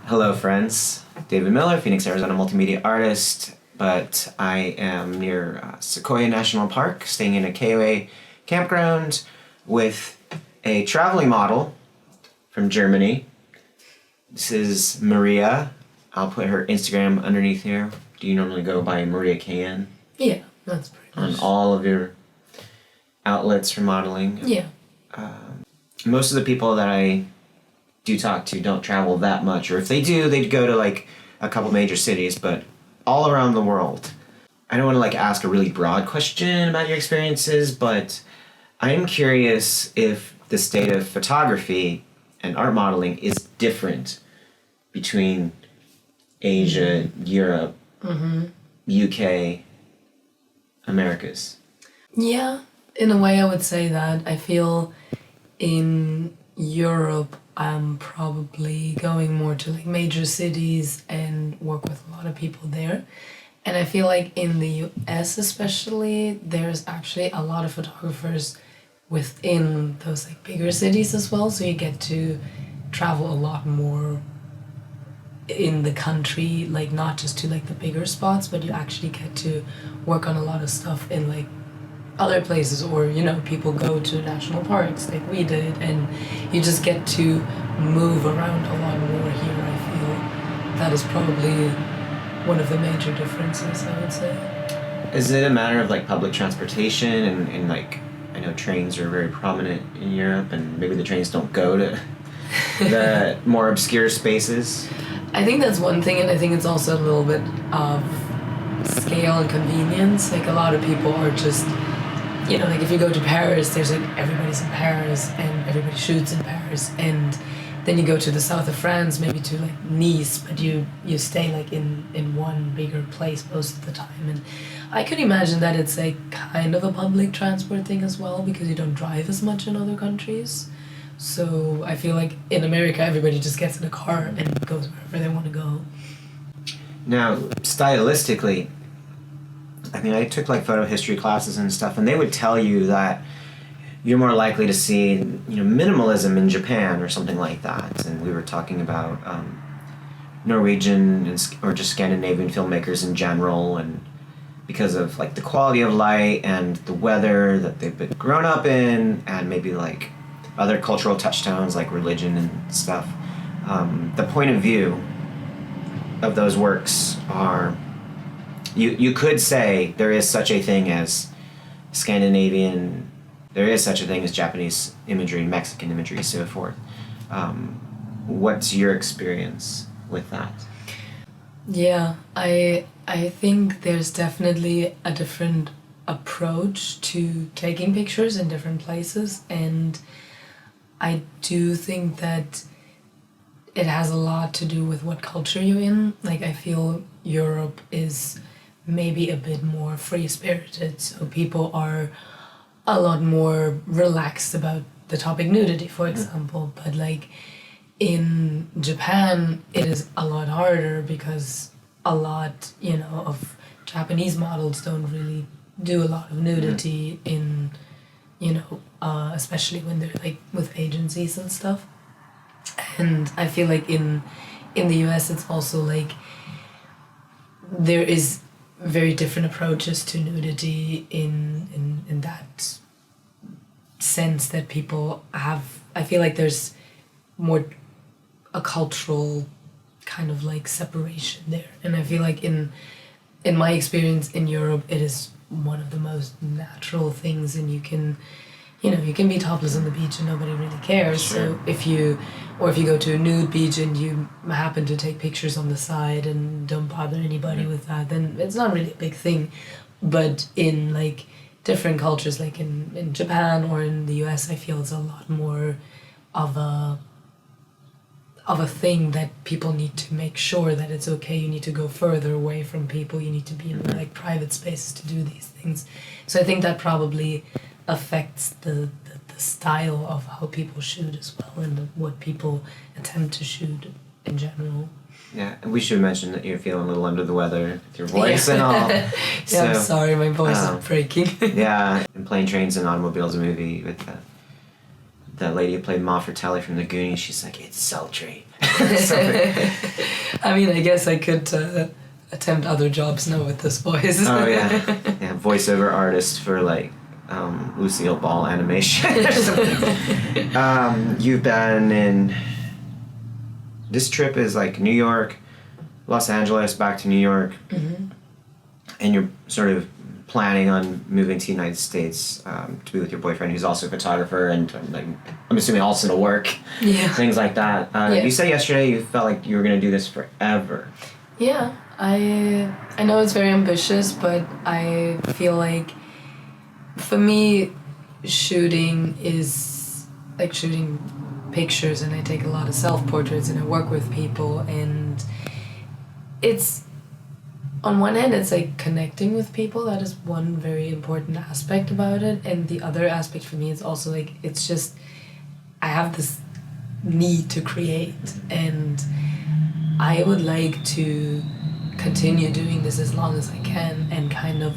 Hello, friends. David Miller, Phoenix, Arizona multimedia artist, but I am near Sequoia National Park, staying in a KOA campground with a traveling model from Germany. This is Maria. I'll put her Instagram underneath here. Do you normally go by Maria KN? Yeah, that's pretty much. On all of your outlets for modeling? Yeah. Most of the people that I do talk to don't travel that much, or if they do, they'd go to like a couple major cities, but all around the world. I don't want to like ask a really broad question about your experiences, but I am curious if the state of photography and art modeling is different between Asia, Europe, UK, Americas. Yeah, in a way I would say that. I feel in Europe I'm probably going more to like major cities and work with a lot of people there. And I feel like in the US especially, there's actually a lot of photographers within those like bigger cities as well. So you get to travel a lot more in the country, like not just to like the bigger spots, but you actually get to work on a lot of stuff in like other places, or people go to national parks like we did, and you just get to move around a lot more here. I feel that is probably one of the major differences, I would say. Is it a matter of like public transportation and like, I know trains are very prominent in Europe, and maybe the trains don't go to the more obscure spaces? I think that's one thing, and I think it's also a little bit of scale and convenience. Like a lot of people are just, like if you go to Paris, there's like everybody's in Paris and everybody shoots in Paris, and then you go to the south of France, maybe to like Nice, but you stay like in one bigger place most of the time. And I could imagine that it's like kind of a public transport thing as well, because you don't drive as much in other countries. So I feel like in America everybody just gets in a car and goes wherever they want to go. Now, stylistically, I mean, I took like photo history classes and stuff, and they would tell you that you're more likely to see, minimalism in Japan or something like that. And we were talking about Norwegian or just Scandinavian filmmakers in general, and because of like the quality of light and the weather that they've been grown up in, and maybe like other cultural touchstones like religion and stuff. The point of view of those works are, you could say there is such a thing as Scandinavian, there is such a thing as Japanese imagery, Mexican imagery, so forth. What's your experience with that? Yeah, I think there's definitely a different approach to taking pictures in different places, and I do think that it has a lot to do with what culture you're in. Like I feel Europe is maybe a bit more free-spirited, so people are a lot more relaxed about the topic nudity, for example. But like in Japan, it is a lot harder because a lot, of Japanese models don't really do a lot of nudity in, especially when they're like with agencies and stuff. And I feel like in the US, it's also like there is very different approaches to nudity in that sense that people have. I feel like there's more a cultural kind of like separation there, and I feel like in my experience in Europe, it is one of the most natural things, and you can be topless on the beach and nobody really cares. Sure. So if you go to a nude beach and you happen to take pictures on the side and don't bother anybody with that, then it's not really a big thing. But in like different cultures, like in Japan or in the US, I feel it's a lot more of a thing that people need to make sure that it's okay. You need to go further away from people. You need to be in like private spaces to do these things. So I think that probably affects the style of how people shoot as well, and what people attempt to shoot in general. Yeah, and we should mention that you're feeling a little under the weather with your voice and all. Yeah, I'm sorry, my voice is breaking. Yeah, in Plane, Trains, and Automobiles, a movie with the lady who played Ma Fratelli from The Goonies, she's like, it's sultry. So, I mean, I guess I could attempt other jobs now with this voice. oh yeah, voiceover artist for like Lucille Ball animation or something. You've been in. This trip is like New York, Los Angeles, back to New York, and you're sort of planning on moving to the United States to be with your boyfriend, who's also a photographer, and like I'm assuming also to work, things like that. You said yesterday you felt like you were going to do this forever. Yeah, I know it's very ambitious, but I feel like for me, shooting is like shooting pictures, and I take a lot of self-portraits and I work with people, and it's on one hand it's like connecting with people. That is one very important aspect about it, and the other aspect for me is also like it's just I have this need to create, and I would like to continue doing this as long as I can and kind of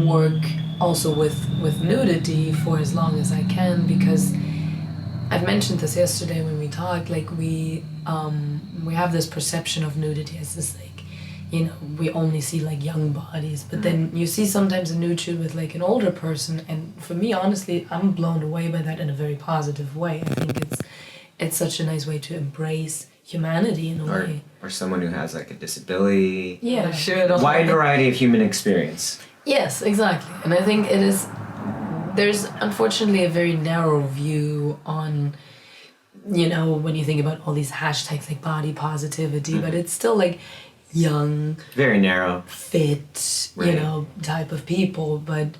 work also with nudity for as long as I can, because I've mentioned this yesterday when we talked, like we have this perception of nudity as this like, you know, we only see like young bodies, but then you see sometimes a nude shoot with like an older person, and for me honestly I'm blown away by that in a very positive way. I think it's such a nice way to embrace humanity in a way. Or someone who has like a disability. Yeah, sure. Wide variety of human experience. Yes, exactly. And I think there's unfortunately a very narrow view on, you know, when you think about all these hashtags like body positivity, but it's still like young, very narrow, fit, you know, type of people. But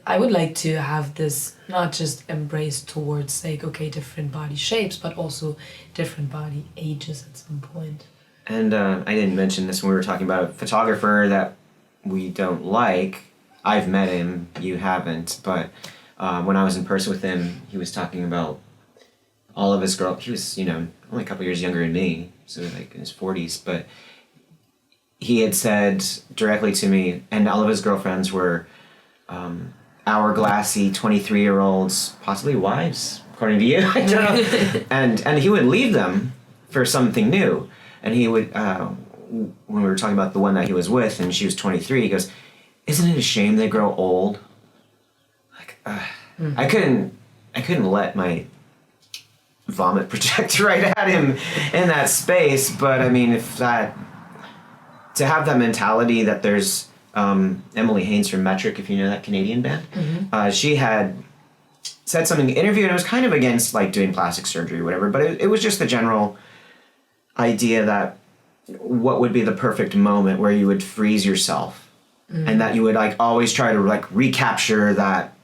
I would like to have this not just embraced towards like, okay, different body shapes, but also different body ages at some point. And I didn't mention this when we were talking about a photographer that we don't like. I've met him, you haven't, but when I was in person with him, he was talking about all of his he was, you know, only a couple years younger than me, so like in his 40s, but he had said directly to me, and all of his girlfriends were hourglassy 23-year-olds, possibly wives, according to you, I don't know, and he would leave them for something new, and he would, when we were talking about the one that he was with, and she was 23, he goes, "Isn't it a shame they grow old?" Like, I couldn't let my vomit project right at him in that space, but I mean, to have that mentality that there's Emily Haynes from Metric, if you know that Canadian band, she had said something in an interview, and it was kind of against like doing plastic surgery or whatever, but it was just the general idea that what would be the perfect moment where you would freeze yourself and that you would like always try to like recapture that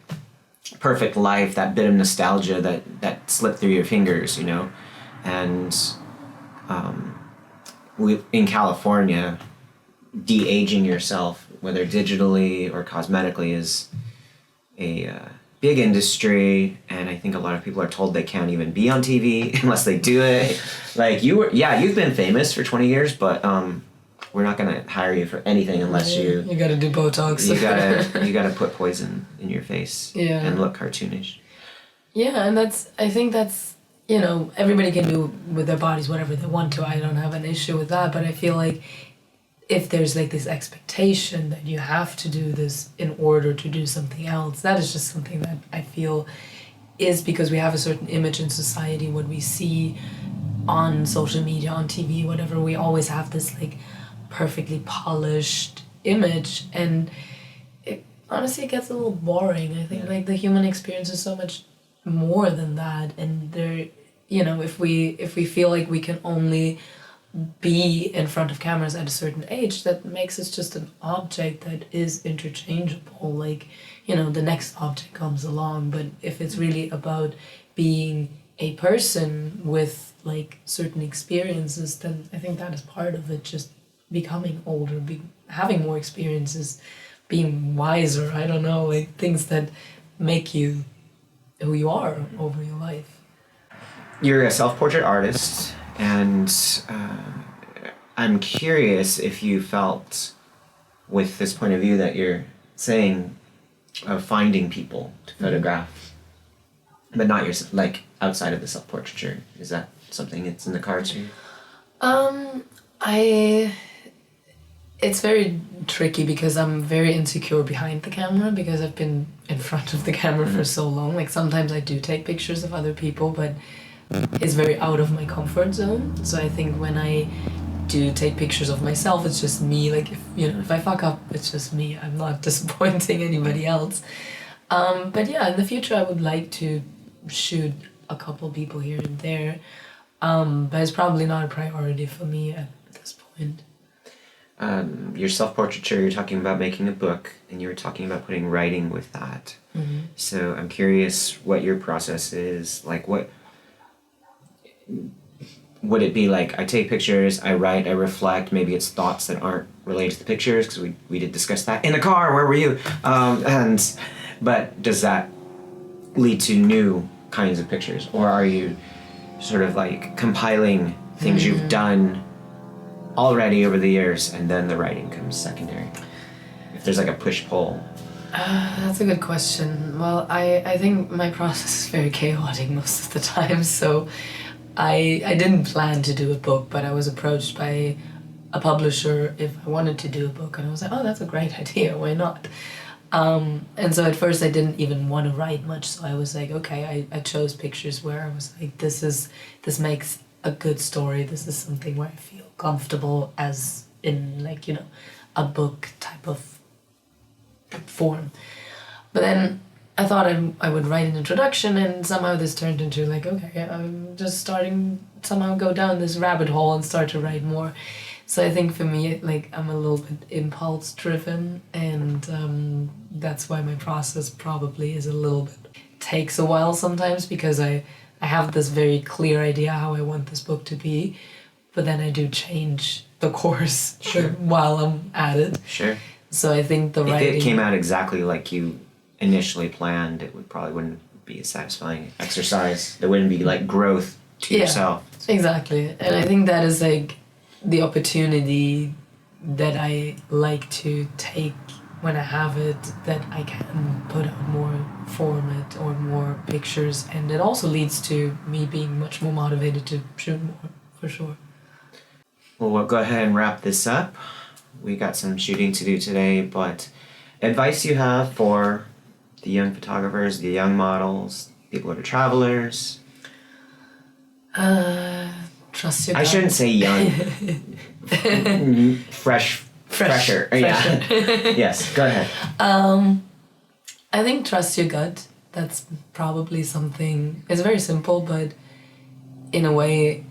perfect life, that bit of nostalgia that slipped through your fingers, you know. And we in California, de-aging yourself, whether digitally or cosmetically, is a big industry, and I think a lot of people are told they can't even be on TV unless they do it. Like you've been famous for 20 years, but we're not gonna hire you for anything unless you gotta do Botox. you gotta put poison in your face and look cartoonish. Yeah, and I think that's, you know, everybody can do with their bodies whatever they want to. I don't have an issue with that, but I feel like if there's like this expectation that you have to do this in order to do something else, that is just something that I feel is because we have a certain image in society, what we see on social media, on TV, whatever, we always have this like perfectly polished image, and honestly it gets a little boring. I think like the human experience is so much more than that, and there, you know, if we feel like we can only be in front of cameras at a certain age, that makes us just an object that is interchangeable. Like, you know, the next object comes along, but if it's really about being a person with like certain experiences, then I think that is part of it, just becoming older, having more experiences, being wiser, I don't know, like things that make you who you are over your life. You're a self-portrait artist, and I'm curious if you felt, with this point of view that you're saying, of finding people to photograph, but not yourself, like outside of the self-portraiture? Is that something that's in the cards for you? I It's very tricky because I'm very insecure behind the camera because I've been in front of the camera for so long. Like sometimes I do take pictures of other people, but it's very out of my comfort zone. So I think when I do take pictures of myself, it's just me. Like if I fuck up, it's just me. I'm not disappointing anybody else. But yeah, in the future I would like to shoot a couple people here and there. But it's probably not a priority for me at this point. Your self-portraiture, you're talking about making a book, and you were talking about putting writing with that. Mm-hmm. So I'm curious what your process is. Like, what would it be like? I take pictures, I write, I reflect. Maybe it's thoughts that aren't related to the pictures, because we did discuss that in the car. Where were you? But does that lead to new kinds of pictures, or are you sort of like compiling things you've done already over the years, and then the writing comes secondary? If there's like a push-pull. That's a good question. Well, I think my process is very chaotic most of the time, so I didn't plan to do a book, but I was approached by a publisher if I wanted to do a book, and I was like, oh, that's a great idea, why not? And so at first I didn't even want to write much, so I was like, okay, I chose pictures where I was like, this makes a good story, this is something where I feel comfortable, as in like, a book type of form. But then I thought I would write an introduction, and somehow this turned into like, okay, I'm just starting somehow go down this rabbit hole and start to write more. So I think for me, like, I'm a little bit impulse driven, and that's why my process probably is a little bit, takes a while sometimes, because I have this very clear idea how I want this book to be, but then I do change the course while I'm at it. Sure. So I think the writing... If it came out exactly like you initially planned, it wouldn't be a satisfying exercise. There wouldn't be like growth to yourself. Exactly. And I think that is like the opportunity that I like to take when I have it, that I can put out more format or more pictures, and it also leads to me being much more motivated to shoot more, for sure. Well, we'll go ahead and wrap this up. We got some shooting to do today, but advice you have for the young photographers, the young models, people that are travelers? Trust your gut. I shouldn't say young. Fresher. Yeah. Yes, go ahead. I think trust your gut. That's probably something, it's very simple, but in a way,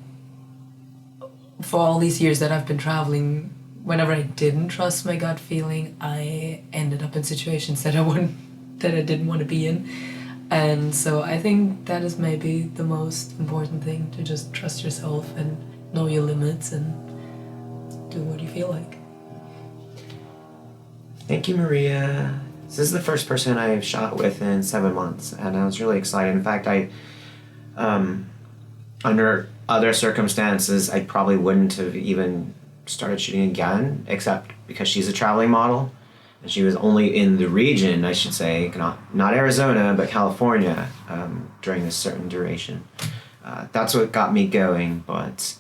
for all these years that I've been traveling, whenever I didn't trust my gut feeling, I ended up in situations that I didn't want to be in. And so I think that is maybe the most important thing, to just trust yourself and know your limits and do what you feel like. Thank you, Maria. This is the first person I've shot with in 7 months, and I was really excited. In fact, under other circumstances, I probably wouldn't have even started shooting again, except because she's a traveling model, and she was only in the region, I should say, not Arizona, but California, during a certain duration. That's what got me going, but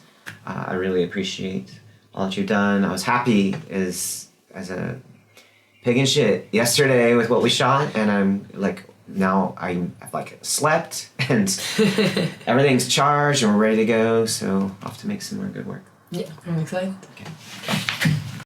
I really appreciate all that you've done. I was happy as a pig in shit yesterday with what we shot, and I'm slept and everything's charged and we're ready to go, so off to make some more good work. Yeah, I'm excited. Okay.